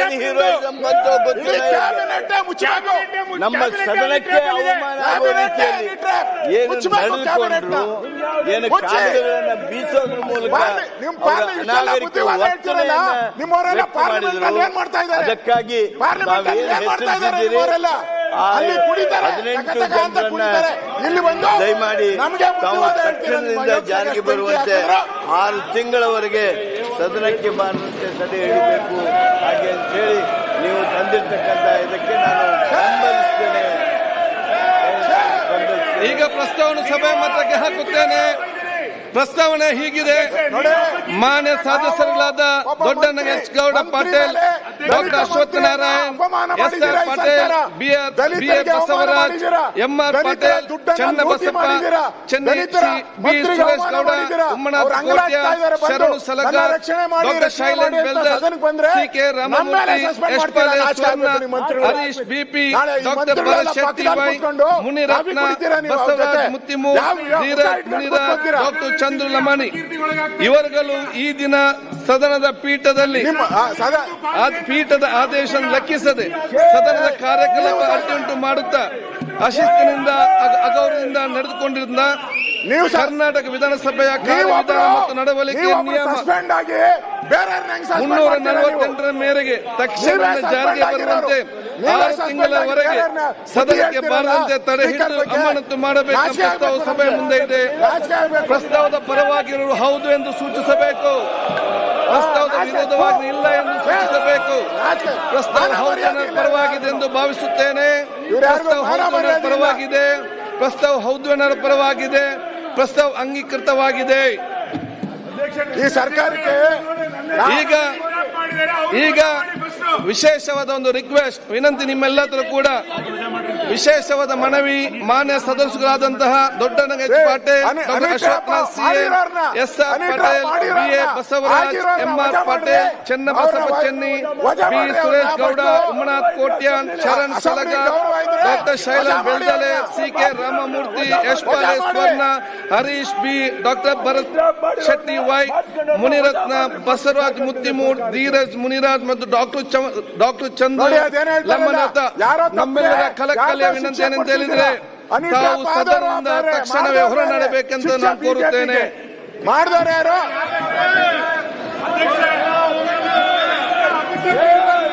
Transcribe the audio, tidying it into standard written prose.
ಏನ್ ಹೀರೋಯಿಸಂ ಬಂತೋ ಗೊತ್ತಿಲ್ಲ. ನಮ್ಮ ಸದನಕ್ಕೆ ಅವಮಾನ ಆಗುವ ರೀತಿಯಲ್ಲಿ ಏನು ನಡೆದುಕೊಂಡ್ರು, ಏನು ಕಾಗದಗಳನ್ನ ಬೀಸೋದ್ರ ಮೂಲಕ ಅನಾಗರಿಕ ವರ್ತನೆಯನ್ನ ಮಾಡಿದ್ರು. ಅದಕ್ಕಾಗಿ ತಾವೇನು ಹೆಸರಿಸಿದ್ದೀರಿ 18 ಜನರನ್ನ ದಯಮಾಡಿ ತಾವು ತಕ್ಷಣದಿಂದ ಜಾರಿಗೆ ಬರುವಂತೆ 6 ತಿಂಗಳವರೆಗೆ ಸದನಕ್ಕೆ ಬಾರದಂತೆ ತಡೆ ಹಿಡಿಬೇಕು. ಹಾಗೆ ಅಂತ ಹೇಳಿ ನೀವು ತಂದಿರ್ತಕ್ಕಂಥ ಇದಕ್ಕೆ ನಾನು ಬೆಂಬಲಿಸ್ತೇನೆ. ಈಗ ಪ್ರಸ್ತಾವನೆ ಸಭೆ ಮತಕ್ಕೆ ಹಾಕುತ್ತೇನೆ. ಪ್ರಸ್ತಾವನೆ ಹೀಗಿದೆ. ಮಾನ್ಯ ಸದಸ್ಯರುಗಳಾದ Doddanna H Gowda Patil, doctor Ashwath Narayan, S R. Patil, B A. Basavaraj, M R. Patil, Channabasappa, B. Suresh Gowda, Ummanath Kotian, Sharanu Salagar, doctor Shailendra Beldar, C K. Ramamurthy, Yashpal Suvarna, Harish B P, doctor Bharat Shetty Y, Muniratna, Basavaraj Mattimud, Dheeraj Muniraj, doctor Chandru Lamani ಇವರುಗಳು ಈ ದಿನ ಸದನದ ಪೀಠದ ಆದೇಶ ಲೆಕ್ಕಿಸದೆ ಸದನದ ಕಾರ್ಯಕ್ರಮ ಅಡ್ಡಿಯುಂಟು ಮಾಡುತ್ತಾ ಅಶಿಸ್ತಿನಿಂದ ಅಗೌರವದಿಂದ ನಡೆದುಕೊಂಡಿದ್ದ ಕರ್ನಾಟಕ ವಿಧಾನಸಭೆಯ ಕಾರ್ಯವಿಧಾನ ಮತ್ತು ನಡವಳಿಕೆ ನಿಯಮ 348ರ ಮೇರೆಗೆ ತಕ್ಷಣ ಜಾರಿಗೆ ಬರುವಂತೆ 6 ತಿಂಗಳವರೆಗೆ ಸದನಕ್ಕೆ ಬಾರದಂತೆ ತಡೆ ಹಿಡಿದು ಅಮಾನತು ಮಾಡಬೇಕು. ಪ್ರಸ್ತಾವ ಸಭೆ ಮುಂದೆ ಇದೆ. ಪ್ರಸ್ತಾವದ ಪರವಾಗಿರುವ ಹೌದು ಎಂದು ಸೂಚಿಸಬೇಕು. ಪ್ರಸ್ತಾವದ ವಿರೋಧವಾಗಿ ಇಲ್ಲ ಎಂದು ಸೂಚಿಸಬೇಕು. ಪ್ರಸ್ತಾವ ಹೌದು ಪರವಾಗಿದೆ ಎಂದು ಭಾವಿಸುತ್ತೇನೆ. ಪ್ರಸ್ತಾವ ಹೌದು ಪರವಾಗಿದೆ. ಪ್ರಸ್ತಾವ ಹೌದು ಎನ್ನುವ ಪರವಾಗಿದೆ. ಪ್ರಸ್ತಾವ ಅಂಗೀಕೃತವಾಗಿದೆ. ಈ ಸರ್ಕಾರಕ್ಕೆ ಈಗ ವಿಶೇಷವಾದ ಒಂದು ರಿಕ್ವೆಸ್ಟ್, ವಿನಂತಿ ನಿಮ್ಮೆಲ್ಲರೂ ಕೂಡ ವಿಶೇಷವಾದ ಮನವಿ. ಮಾನ್ಯ ಸದಸ್ಯರಾದಂತಹ Doddanna H Patil, doctor Ashwath C A, S R. Patil, B A. Basavaraj, M R. Patil, Channabasappa Channi, B. Suresh Gowda, Ummanath Kotian, Sharan Salagar, doctor Shailendra Beldale, C K. Ramamurthy, Yashpal Suvarna, Harish B, doctor Bharat Shetty Y, Muniratna, Basavaraj Mattimud, Dheeraj Muniraj ಮತ್ತು ಡಾಕ್ಟರ್ ಚಂದ್ರ ಲಮ್ಮನಾಥ ನಮ್ಮೆಲ್ಲರ ಕಳಕಳಿಯ ವಿನಂತಿ ಏನಂತ ಹೇಳಿದ್ರೆ ತಾವು ಸದನದಿಂದ ತಕ್ಷಣವೇ ಹೊರ ನಡೆಬೇಕೆಂದು ನಾನು ಕೋರುತ್ತೇನೆ. ಮಾಡಿದವರು ಯಾರು?